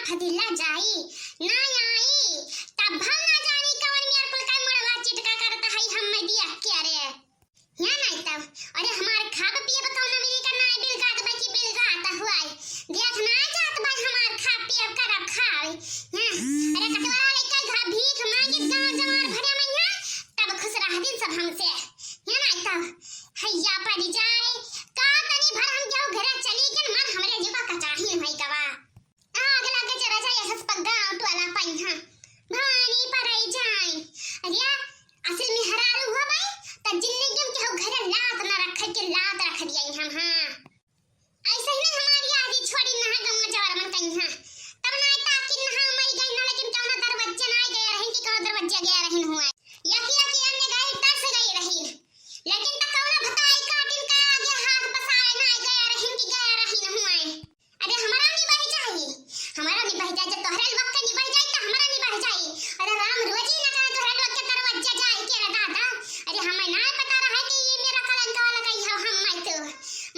खदिल्ला जाई ना आई तब हम ना जानी कवन मेर कुल का मड़वा चिटका करता है हम में दिया क्या रे या नहीं तब अरे हमारे खा पिए बताओ ना मिली का ना बिल का दबा की बिल का आता हुआ है देख ना जात भाई हमार खा पिए करब खावे हां अरे कटवारा लेके घर भीख मांगे गांव जवार भरे में है तब खुश रह दिन सब हमसे या नहीं तब हैया पड़ जाए का तनी भर हम जाओ घर चली के मन हमरे जीवा का चाहिए भाई गवा आग लगे जरा जाए हस पग्गा टोला पाई हां भानी पड़ई जाए अरे असल में हरारू हो भाई त जिंदगी में केहू घर लात ना रख के लात रख दिया हम हां ऐसे ही हमारी आगे छोड़ी ना गांव जवार मन कहीं हां तब ना ताकि ना मई गई ना लेकिन कौन दरवाजे ना गए रहे कि कौन दरवाजे गए रहे हुआ या कि अन्य गए तरस गई रही लेकिन तक कौन बताई काटिन का आगे हाथ पसारे ना गए रहे कि गए रही न हुआ अरे हमारा नहीं बह जाई हमारा नहीं बह जाए तोहरे वक्त नहीं बह जाए तो हमारा नहीं बह जाई अरे राम रोजी ना करे तोहरे वक्त दरवाजे जाए के रे दादा अरे हमें ना पता रहा कि ये मेरा कलंक वाला कही है हम मैं तो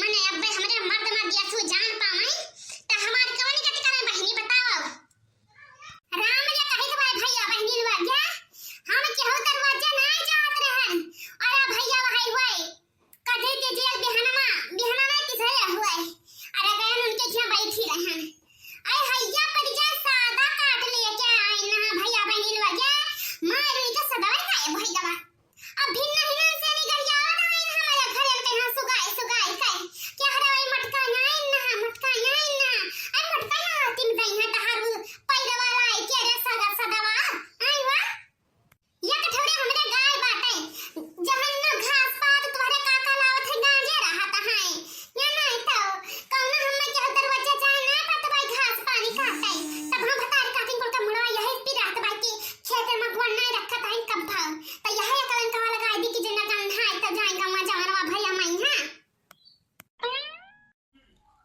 मने अबे हमरे मर्द मर दिया सु जान पावे त हमार कौन कट करे बहनी बताओ राम ने कहे तो भाई भैया बहनी लुआ गया हम केहू दरवाजे ना जात रहन अरे भैया भाई हुए कदे के जेल बिहनमा किसे हुए अरे गए उनके क्या बैठी रहन अरे हैया पर जा सादा काट ले के आए ना भैया बहनी लुआ गया मार के सदाई खाए भैया अब भिन्न हिना से निकल जाओ ना हमारे घर में कहां सुगाई काय क्या हराई मटका ना आई मटका ना तिम दई है तहारू पैरा वाला आई के रे सदावा आई वाह या कठौरे हमरे गाय बाटे जहन न घास पात तोहरे काका लावत है गांजे रहता है या नहीं तो कौन हमें के दरवाजा जाए ना पत भाई घास पानी खाते तब हम भतार काटिन को का मुड़वा यही पी रहत भाई की खेत में गुण नहीं रखत है कब था तो यही कलंक वाला गाय दी की जना गंध है तब जाएगा वहां जवानवा भैया मैं हां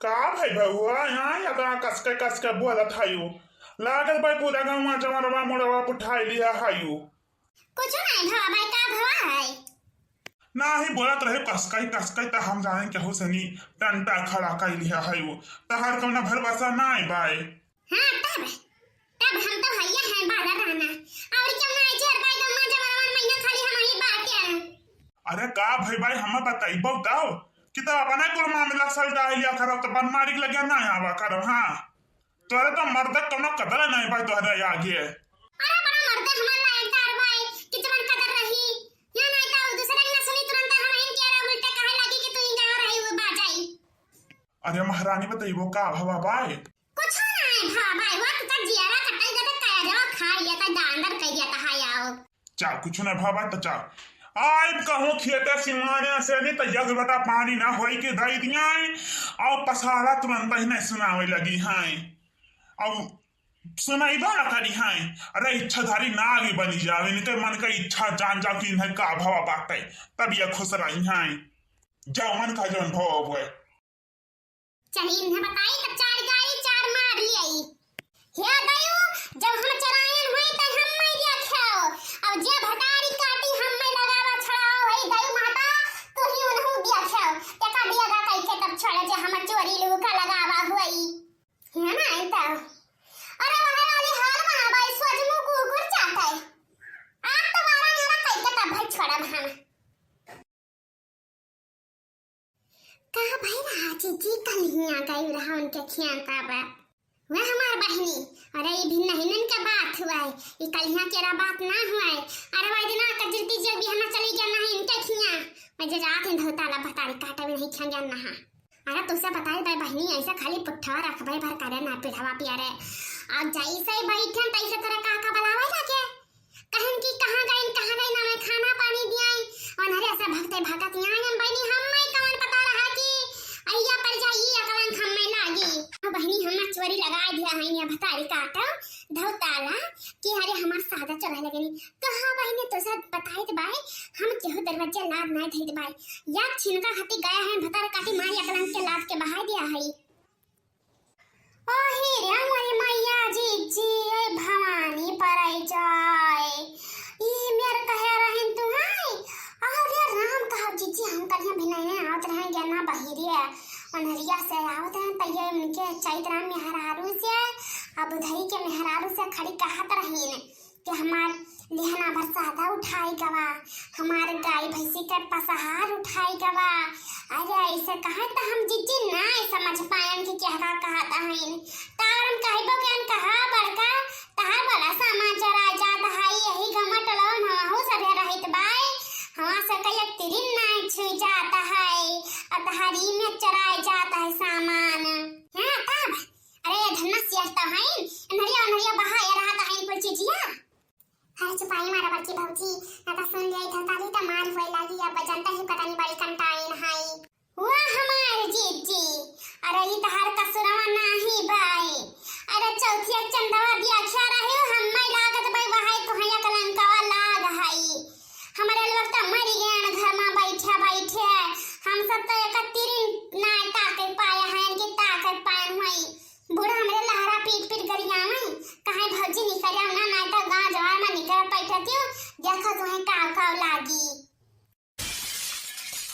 का भाई बहुआ यहाँ या कस के बोलत हायू लागल भाई पूरा गाँव जवानवा मुड़वा उठाई लिया हायू कुछ नहीं भवा भाई का भवा है ना ही बोलत रहे कसकई त हम जाने के हुसनी टंटा खड़ा कर लिया हायू तहार कौना भरवसा ना आई भाई हां तब हम तो भैया हैं बाला रहना और क्यों ना चेर भाई तो मां जवान महीना खाली हम ही बात यार अरे का भाई हमें बताई बताओ कि तो अपना कुल मामला सलटा लिया करो तो बन मारी लगे ना आवा करो हां तोरे तो मर्द कोनो कदर नहीं भाई तोरे आगे अरे बड़ा मर्द हमार लायकदार भाई कितवन कदर रही या नहीं तो दूसरा ना सुनी तुरंत हम इन के उल्टे कहे लगी कि तू इंगा रही वो बाजाई अरे महारानी बताइबो का भवा भाई कुछ नहीं भवा भाई वो तो जियारा कटाई जब कया जाओ खा लिया तो डांडर कह दिया था आओ चा कुछ ना भवा तो चा आइब कहूँ खेते सिमाने से नहीं तो जग बेटा पानी ना होई के दई दिया और पसारा तुरंत ही नहीं सुनावे लगी हैं अब सुनाई दो ना करी हैं अरे इच्छाधारी ना आगे बनी जावे नहीं तो मन का इच्छा जान जा कि इन्हें का भवा बाटे तब ये खुश रही हैं जाओ मन का जौन भवा हुए चलिए इन्हें बताई तब चार गाड़ी चार मार लियाई हे दयो जब हम चरायन हुई त हम मैं देखो अब जे भटारी काटी हम मैं लगावा छड़ाओ हे दयो माता तू ही उन्हु देखो ते का दिया गा कैसे तब छोड़े जे हम चोरी लोग का लगावा हुई है ना ऐसा अरे वह वाली हाल में भाई सोचमु कुकुर चाहता है आप तो मारा मेरा कैसे तब भाई छोड़ा हम कहा भाई राजी जी कल ही आ गई रहा उनके खियाता बा वह हमार बहनी अरे ये भिन्न हिनन का बात हुआ है ये कल यहाँ केरा बात ना हुआ है अरे वह दिन कजरती जो भी हमें चली गया नहीं इनके खिया मैं जो जात हैं धोता ला बतारी काटा भी नहीं खा गया ना अरे तुझसे बताई भाई बहनी ऐसा खाली पुट्ठा रख भाई भर करे ना पिढ़ावा पियारे अब जाई से बैठन तैसे तरह का बुलावा जाके कहन की कहां गई ना मैं खाना पानी दियाई और अरे ऐसा भगते भगत यहां हम बहनी हम मैं कौन पता रहा कि अय्या पर जाइए अकलन हम में लागी बहनी हम चोरी लगा दिया है ये भतारी काटा धौताला कि अरे हमार सादा चला लगनी कहा बहनी तो सब बताई दे भाई हम केहू दरवाजा लाद नहीं धई दे भाई या छिनका खाती गया है भतार काटी मारी अकलन के लाद के बहा दिया है ओ हे रे मोरी मैया जी ए भवानी परई जाए ई मेर कहे रहन तू हाय अरे राम कहा जी हम कहिया भिनाई आवत रहे ज्ञाना बहिरिया अनहरिया से आवत है तैये उनके चैतरा मेहरारू से अब धई के मेहरारू से खड़ी कहत रहीन कि हमार लेहना भर सादा उठाई गवा, हमार गाय भैंसी के पसहार उठाई गवा। अरे ऐसे कहे तो हम जीजी ना समझ पायन कि क्या कहता है। तारम कहबो के कहा बड़का तहार बड़ा समाचार आ जात है यही गमट लवन हो सबे रहित बाय हवा से कई तिरिन ना छुई जाता है अतहरी में चराई जाता है सामान। हां तब अरे धन्ना सियाता है नरिया बहाया रहा है कुछ चीजिया। हर चुपाई मारा बच्ची भौजी ना तो सुन ले था ताली तो मार होई लागी अब जनता ही पता नहीं बड़ी कंटाइन है। वाह हमार जीजी अरे ई तहार कसुरवा नाही बाई। अरे चौथिया चंदवा दिया क्या रहे हम मैं लागत भाई वहाई तो हया कलंकवा लाग हई हमारे लोग तो मर गए घर में बैठे हम सब तो एक तीन ना ताके पाए हैं कि ताके पाए हुई बूढ़ा हमरे लहरा पीट गरियावे कहे भौजी निकल ना ना तो गांव जवार में निकल बैठती देखो तुम्हें का लागी।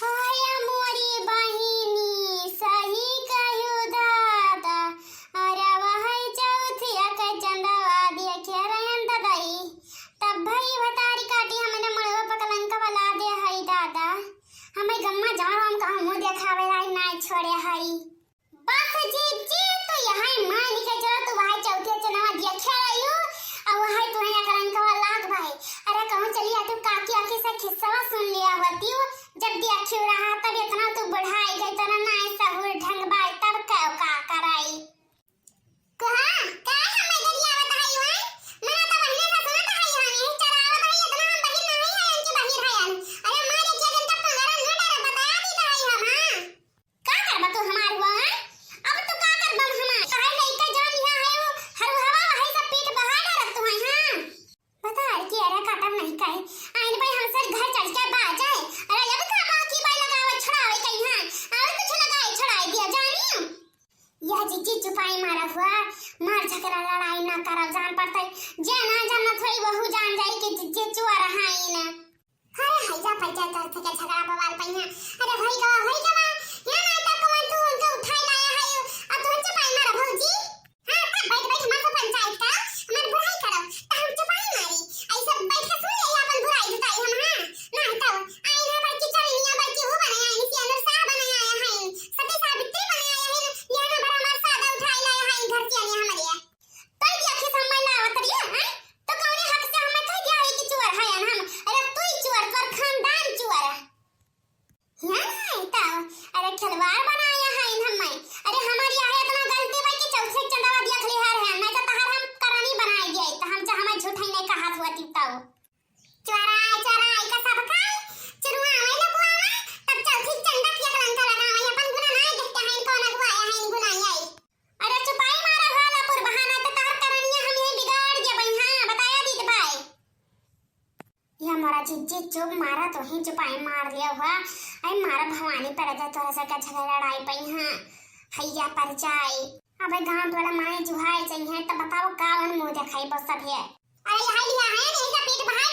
होया मोरी बहिनी सही कहू दादा अरे वही चौथिया के चंदवा देखे रहन ददाई तब भाई भतारी काटी हमने मड़वा पकलंक वाला दे हई दादा हमें गम्मा जाओ हम कहां मुंह देखावे लाई ना छोड़े हई। बस जीजी तो यहां मान के चलो तो वही चौथिया चंदवा देखे रहियो और वही तो यहाँ कलंक वाला लाग भाई। अरे कहूं चलिए तू काकी आके से खिस्सा सुन लिया होती हो जब देखियो रहा तब इतना तू बढ़ाई गई तना ना ऐसा हुए ढंग बाई तब का कराई कहां का हमें गरिया बताई हुआ मना तो बहने से सुना था यहां नहीं चरावत है इतना हम बहिन नहीं है उनकी बहिन है। अरे मां देखिए दिन तक पंगारा न डर बताया दी था हम हां का करबा तू हमार हुआ अब तू का करबा हमार काहे लइका जान लिया है वो हर हवा वही सब पीठ बहा डरत तू है। हां बता कि अरे काटम नहीं कहे आइन भाई हम सर घर चढ़ के बा जाए अरे जब का बाकी भाई लगावे छड़ावे कहीं हां और कुछ लगाए छड़ाई दिया जानियो यह जीजी चुपाई मारा हुआ मार झगड़ा लड़ाई ना करब जान पड़ता जे ना जानत होई वहु जान जाई कि जीजी चुआ रहा है ना। अरे हैजा पैजा कर थे झगड़ा बवाल पहिया अरे भाई का या ना तक कौन तू उनके उठाई लाया है अब तू चुपाई मारा भौजी। हां तब बैठ हम को पंचायत का हमार बुराई करो त हम चुपाई मारी ऐसा बैठ के सुन ले अपन बुराई जुटाई हम हां ना तो आईना बाकी चलनिया बाकी हो बनाया है इसी अंदर सा बनाया है सती सावित्री बनाया है लेना बड़ा मार सादा उठाई लाया है घर के आने हमारे तो क्या के समय लावत रिया हैं तो कौने हक से हमें कह दिया है कि चोर है हम अरे तू ही चोर कर खानदान चोर हां तो अरे खिलवाड़ बनाया है हमें अरे हमारी आया इतना गलती भाई कि चौथे चंदवा दिया खली है मैं तो तहार हम करानी बनाई दिए तो हम चाह हमें झूठ ही नहीं कहा हुआ तिताओ चराई का सब खाई चुरुआ आवे लगवाना तब चौथी चंदा किया कलंका लगावे अपन गुना नहीं देखते हैं कौन अगवाया है गुना आई अरे चुपाई मारा वाला पर बहाना तो तार करनिया हम यही बिगाड़ दे भाई। हां बताया दीद भाई ये हमारा जीजी चुप मारा तो ही चुपाई मार लिया हुआ आई मारा भवानी पड़ जा तोरा से का झगड़ा लड़ाई पई। हां हैया पर जाए अबे गांव वाला माने जुहाई चाहिए तो बताओ कावन मुंह दिखाई बस सब है। अरे हां लिया है नहीं का पीठ बहाई